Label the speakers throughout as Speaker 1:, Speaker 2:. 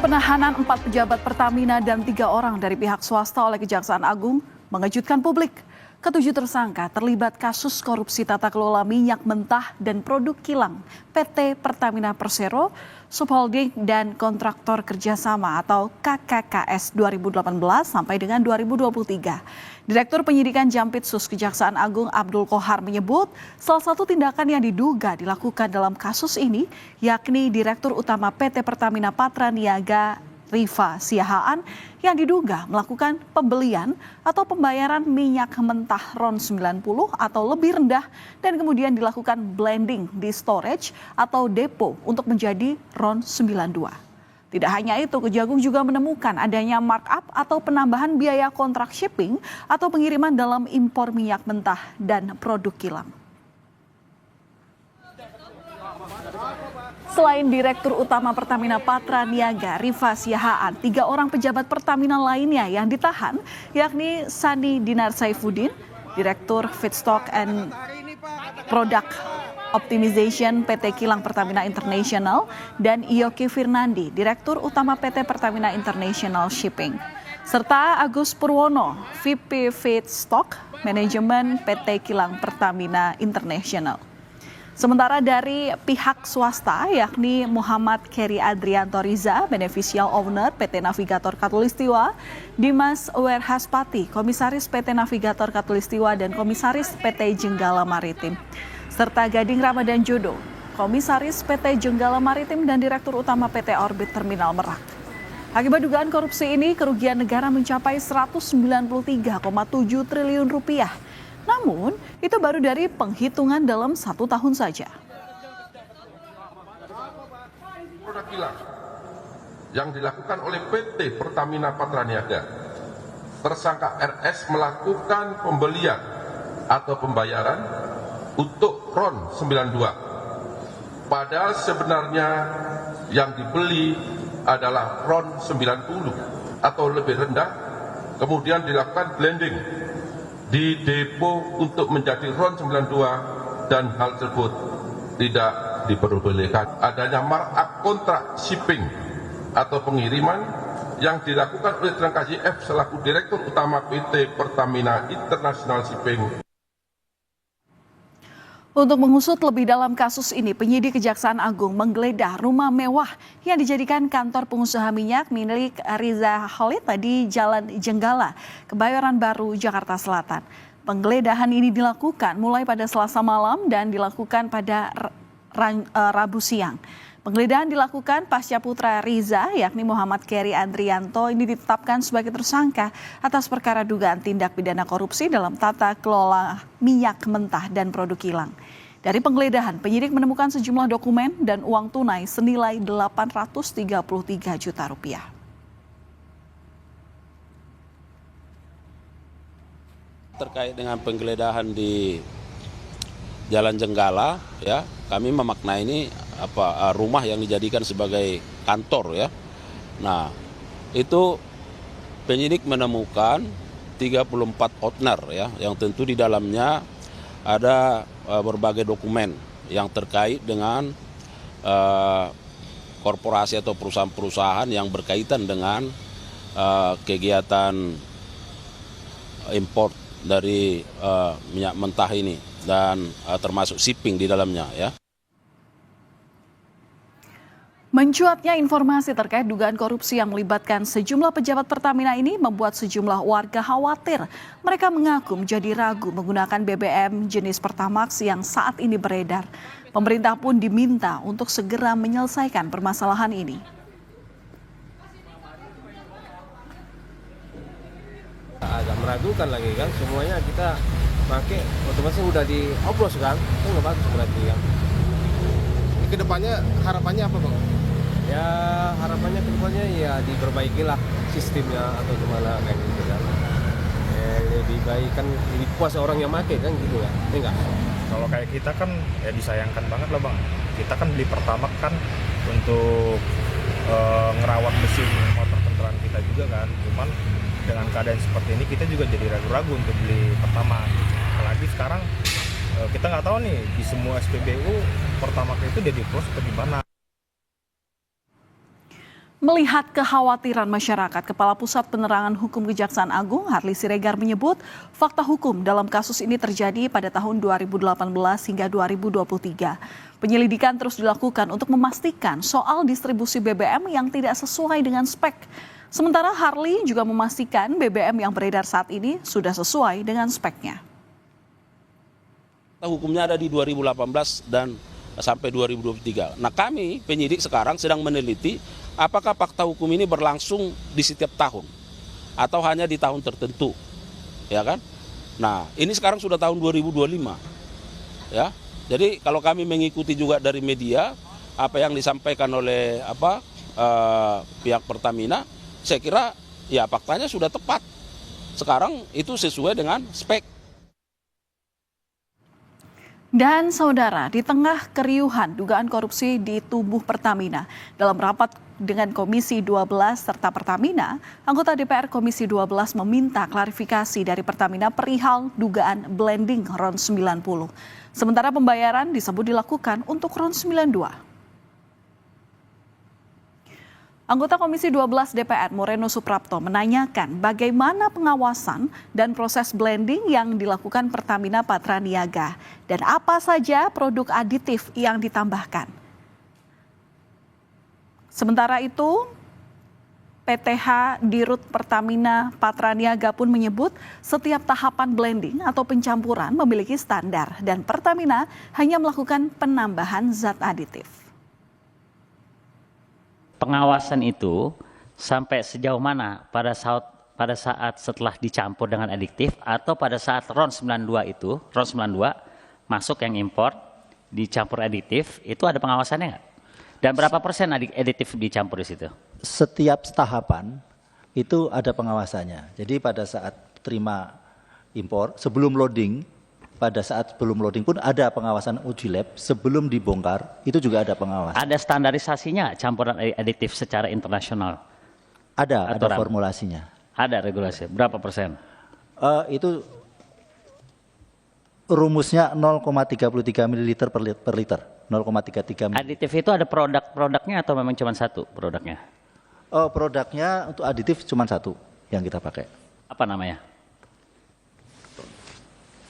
Speaker 1: Penahanan 4 pejabat Pertamina dan 3 orang dari pihak swasta oleh Kejaksaan Agung mengejutkan publik. Ketujuh tersangka terlibat kasus korupsi tata kelola minyak mentah dan produk kilang PT Pertamina Persero, Subholding dan Kontraktor Kerjasama atau KKKS 2018 sampai dengan 2023. Direktur Penyidikan Jampitsus Kejaksaan Agung Abdul Qohar menyebut salah satu tindakan yang diduga dilakukan dalam kasus ini yakni Direktur Utama PT Pertamina Patraniaga Rifa Siahaan yang diduga melakukan pembelian atau pembayaran minyak mentah RON 90 atau lebih rendah dan kemudian dilakukan blending di storage atau depo untuk menjadi RON 92. Tidak hanya itu, Kejagung juga menemukan adanya markup atau penambahan biaya kontrak shipping atau pengiriman dalam impor minyak mentah dan produk kilang. Selain Direktur Utama Pertamina Patraniaga Rifa Siahaan, 3 orang pejabat Pertamina lainnya yang ditahan yakni Sani Dinar Saifuddin, Direktur Feedstock and Product Optimization PT Kilang Pertamina International, dan Iyoki Firnandi, Direktur Utama PT Pertamina International Shipping, serta Agus Purwono, VP Feedstock Manajemen PT Kilang Pertamina International. Sementara dari pihak swasta yakni Muhammad Keri Adrianto Riza, Beneficial Owner PT Navigator Katulistiwa, Dimas Werhaspati, Komisaris PT Navigator Katulistiwa dan Komisaris PT Jenggala Maritim, serta Gading Ramadan Jodo, Komisaris PT Jenggala Maritim dan Direktur Utama PT Orbit Terminal Merak. Akibat dugaan korupsi ini, kerugian negara mencapai 193,7 triliun rupiah. Namun, itu baru dari penghitungan dalam 1 tahun saja.
Speaker 2: Produk kilang yang dilakukan oleh PT Pertamina Patraniaga, tersangka RS melakukan pembelian atau pembayaran untuk RON 92. Padahal sebenarnya yang dibeli adalah RON 90 atau lebih rendah, kemudian dilakukan blending di depo untuk menjadi RON 92 dan hal tersebut tidak diperbolehkan. Adanya markup kontrak shipping atau pengiriman yang dilakukan oleh tersangka JF selaku Direktur Utama PT Pertamina International Shipping.
Speaker 1: Untuk mengusut lebih dalam kasus ini, penyidik Kejaksaan Agung menggeledah rumah mewah yang dijadikan kantor pengusaha minyak milik Riza Khalid di Jalan Jenggala, Kebayoran Baru, Jakarta Selatan. Penggeledahan ini dilakukan mulai pada Selasa malam dan dilakukan pada Rabu siang. Penggeledahan dilakukan pasca putra Riza, yakni Muhammad Keri Adrianto, ini ditetapkan sebagai tersangka atas perkara dugaan tindak pidana korupsi dalam tata kelola minyak mentah dan produk kilang. Dari penggeledahan, penyidik menemukan sejumlah dokumen dan uang tunai senilai 833 juta rupiah.
Speaker 3: Terkait dengan penggeledahan di Jalan Jenggala, ya, kami memaknai ini rumah yang dijadikan sebagai kantor, ya. Nah, itu penyidik menemukan 34 outner, ya, yang tentu di dalamnya ada berbagai dokumen yang terkait dengan korporasi atau perusahaan-perusahaan yang berkaitan dengan kegiatan import dari minyak mentah ini dan termasuk shipping di dalamnya, ya.
Speaker 1: Mencuatnya informasi terkait dugaan korupsi yang melibatkan sejumlah pejabat Pertamina ini membuat sejumlah warga khawatir. Mereka mengaku menjadi ragu menggunakan BBM jenis Pertamax yang saat ini beredar. Pemerintah pun diminta untuk segera menyelesaikan permasalahan ini.
Speaker 4: Agak meragukan lagi kan, semuanya kita pakai otomatis udah dioplos kan, itu nggak bagus berarti kan.
Speaker 5: Kedepannya harapannya apa Bang?
Speaker 4: Ya harapannya kedepannya ya diperbaikilah sistemnya atau gimana kayak gitu kan. Lebih baik kan, lebih puas orang yang pakai kan gitu ya, enggak?
Speaker 6: Kalau kayak kita kan ya disayangkan banget lah Bang. Kita kan beli Pertamax kan untuk ngerawat mesin motor kendaraan kita juga kan. Cuman dengan keadaan seperti ini kita juga jadi ragu-ragu untuk beli Pertamax. Apalagi sekarang kita nggak tahu nih di semua SPBU Pertamax itu jadi plus atau gimana.
Speaker 1: Melihat kekhawatiran masyarakat, Kepala Pusat Penerangan Hukum Kejaksaan Agung Harli Siregar menyebut fakta hukum dalam kasus ini terjadi pada tahun 2018 hingga 2023. Penyelidikan terus dilakukan untuk memastikan soal distribusi BBM yang tidak sesuai dengan spek. Sementara Harli juga memastikan BBM yang beredar saat ini sudah sesuai dengan speknya.
Speaker 3: Hukumnya ada di 2018 dan sampai 2023. Nah, kami penyidik sekarang sedang meneliti apakah fakta hukum ini berlangsung di setiap tahun atau hanya di tahun tertentu, ya kan? Nah, ini sekarang sudah tahun 2025, ya. Jadi kalau kami mengikuti juga dari media apa yang disampaikan oleh pihak Pertamina, saya kira ya faktanya sudah tepat. Sekarang itu sesuai dengan spek.
Speaker 1: Dan saudara, di tengah keriuhan dugaan korupsi di tubuh Pertamina, dalam rapat dengan Komisi 12 serta Pertamina, anggota DPR Komisi 12 meminta klarifikasi dari Pertamina perihal dugaan blending RON 90. Sementara pembayaran disebut dilakukan untuk RON 92. Anggota Komisi 12 DPR Moreno Suprapto menanyakan bagaimana pengawasan dan proses blending yang dilakukan Pertamina Patraniaga dan apa saja produk aditif yang ditambahkan. Sementara itu, PTH Dirut Pertamina Patraniaga pun menyebut setiap tahapan blending atau pencampuran memiliki standar dan Pertamina hanya melakukan penambahan zat aditif.
Speaker 7: Pengawasan itu sampai sejauh mana pada saat setelah dicampur dengan adiktif atau pada saat RON 92 masuk yang impor dicampur adiktif itu ada pengawasannya nggak? Dan berapa persen aditif dicampur di situ?
Speaker 8: Setiap tahapan itu ada pengawasannya. Jadi pada saat terima impor sebelum loading, pada saat sebelum loading pun ada pengawasan uji lab, sebelum dibongkar itu juga ada pengawasan.
Speaker 7: Ada standarisasinya campuran aditif secara internasional?
Speaker 8: Ada formulasinya.
Speaker 7: Ada regulasi, berapa persen?
Speaker 8: Itu rumusnya 0,33 ml per liter. 0,33 ml.
Speaker 7: Aditif itu ada produknya atau memang cuma satu produknya?
Speaker 8: Produknya untuk aditif cuma satu yang kita pakai.
Speaker 7: Apa namanya?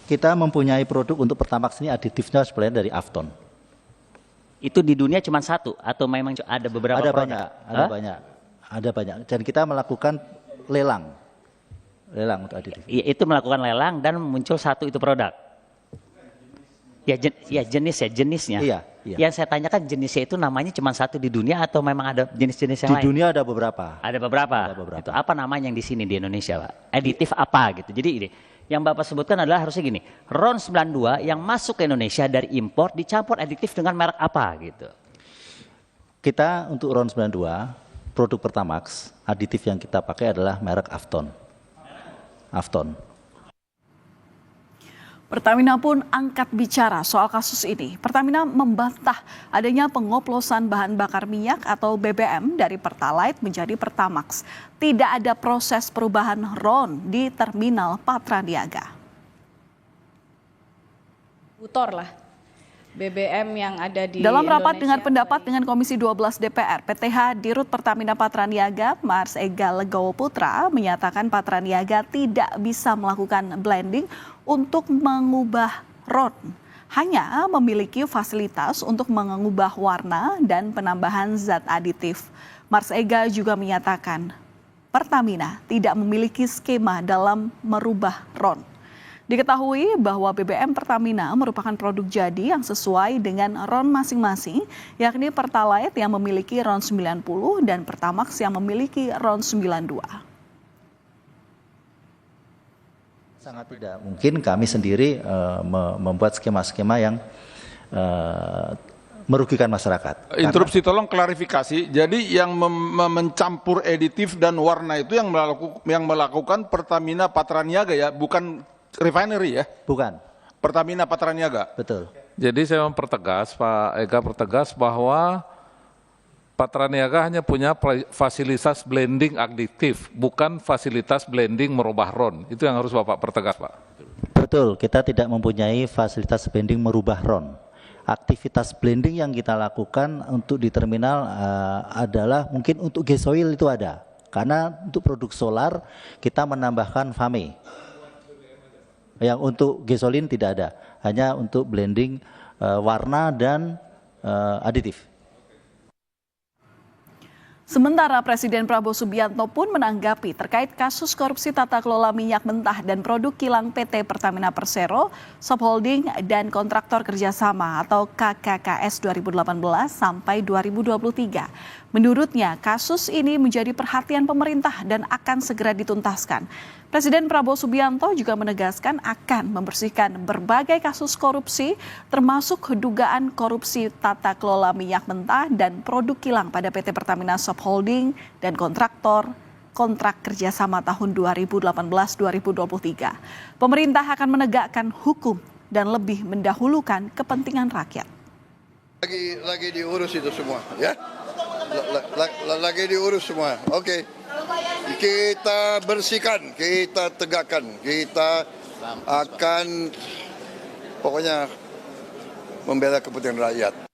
Speaker 8: Kita mempunyai produk untuk Pertamax ini aditifnya sebenarnya dari Afton.
Speaker 7: Itu di dunia cuma satu atau memang ada beberapa produk?
Speaker 8: Ada banyak. Dan kita melakukan lelang untuk aditif.
Speaker 7: Itu melakukan lelang dan muncul satu itu produk. Jenisnya.
Speaker 8: Iya.
Speaker 7: Yang saya tanyakan jenisnya itu namanya cuma satu di dunia atau memang ada jenis-jenis yang lain?
Speaker 8: Di dunia ada beberapa.
Speaker 7: Ada beberapa. Itu apa namanya yang di sini di Indonesia, Pak? Aditif apa gitu. Jadi ini yang Bapak sebutkan adalah harusnya gini, RON 92 yang masuk ke Indonesia dari impor dicampur aditif dengan merek apa gitu.
Speaker 8: Kita untuk RON 92, produk Pertamax, aditif yang kita pakai adalah merek Afton.
Speaker 1: Pertamina pun angkat bicara soal kasus ini. Pertamina membantah adanya pengoplosan bahan bakar minyak atau BBM dari Pertalite menjadi Pertamax. Tidak ada proses perubahan RON di terminal Patraniaga.
Speaker 9: Butor lah BBM yang ada di
Speaker 1: Dalam rapat
Speaker 9: Indonesia,
Speaker 1: dengan pendapat dengan Komisi 12 DPR, PTH Dirut Pertamina Patraniaga, Mars Ega Legowo Putra, menyatakan Patraniaga tidak bisa melakukan blending untuk mengubah RON. Hanya memiliki fasilitas untuk mengubah warna dan penambahan zat aditif. Mars Ega juga menyatakan Pertamina tidak memiliki skema dalam merubah RON. Diketahui bahwa BBM Pertamina merupakan produk jadi yang sesuai dengan RON masing-masing, yakni Pertalite yang memiliki RON 90 dan Pertamax yang memiliki RON 92.
Speaker 8: Sangat tidak mungkin kami sendiri membuat skema-skema yang merugikan masyarakat.
Speaker 10: Interupsi, tolong klarifikasi. Jadi yang mencampur aditif dan warna itu yang melakukan Pertamina Patraniaga ya, bukan refinery ya?
Speaker 8: Bukan.
Speaker 10: Pertamina Patraniaga.
Speaker 8: Betul.
Speaker 11: Jadi saya mempertegas, Pak Ega pertegas bahwa Patraniaga hanya punya fasilitas blending aditif, bukan fasilitas blending merubah RON. Itu yang harus Bapak pertegas, Pak.
Speaker 8: Betul, kita tidak mempunyai fasilitas blending merubah RON. aktivitas blending yang kita lakukan untuk di terminal adalah mungkin untuk gasoil itu ada. Karena untuk produk solar kita menambahkan FAME. Yang untuk gasolin tidak ada, hanya untuk blending warna dan aditif.
Speaker 1: Sementara Presiden Prabowo Subianto pun menanggapi terkait kasus korupsi tata kelola minyak mentah dan produk kilang PT Pertamina Persero, Subholding dan Kontraktor Kerjasama atau KKKS 2018 sampai 2023. Menurutnya, kasus ini menjadi perhatian pemerintah dan akan segera dituntaskan. Presiden Prabowo Subianto juga menegaskan akan membersihkan berbagai kasus korupsi, termasuk dugaan korupsi tata kelola minyak mentah dan produk kilang pada PT Pertamina Subholding dan kontraktor kontrak kerjasama tahun 2018-2023. Pemerintah akan menegakkan hukum dan lebih mendahulukan kepentingan rakyat.
Speaker 12: Lagi diurus itu semua, ya. Lagi diurus semua. Oke. Kita bersihkan, kita tegakkan, kita akan pokoknya membela kepentingan rakyat.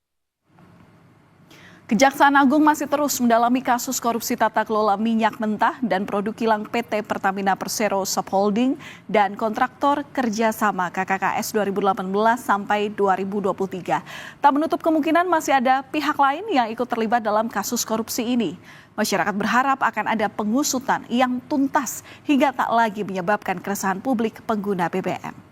Speaker 1: Kejaksaan Agung masih terus mendalami kasus korupsi tata kelola minyak mentah dan produk kilang PT Pertamina Persero Subholding dan kontraktor kerjasama KKKS 2018 sampai 2023. Tak menutup kemungkinan masih ada pihak lain yang ikut terlibat dalam kasus korupsi ini. Masyarakat berharap akan ada pengusutan yang tuntas hingga tak lagi menyebabkan keresahan publik pengguna BBM.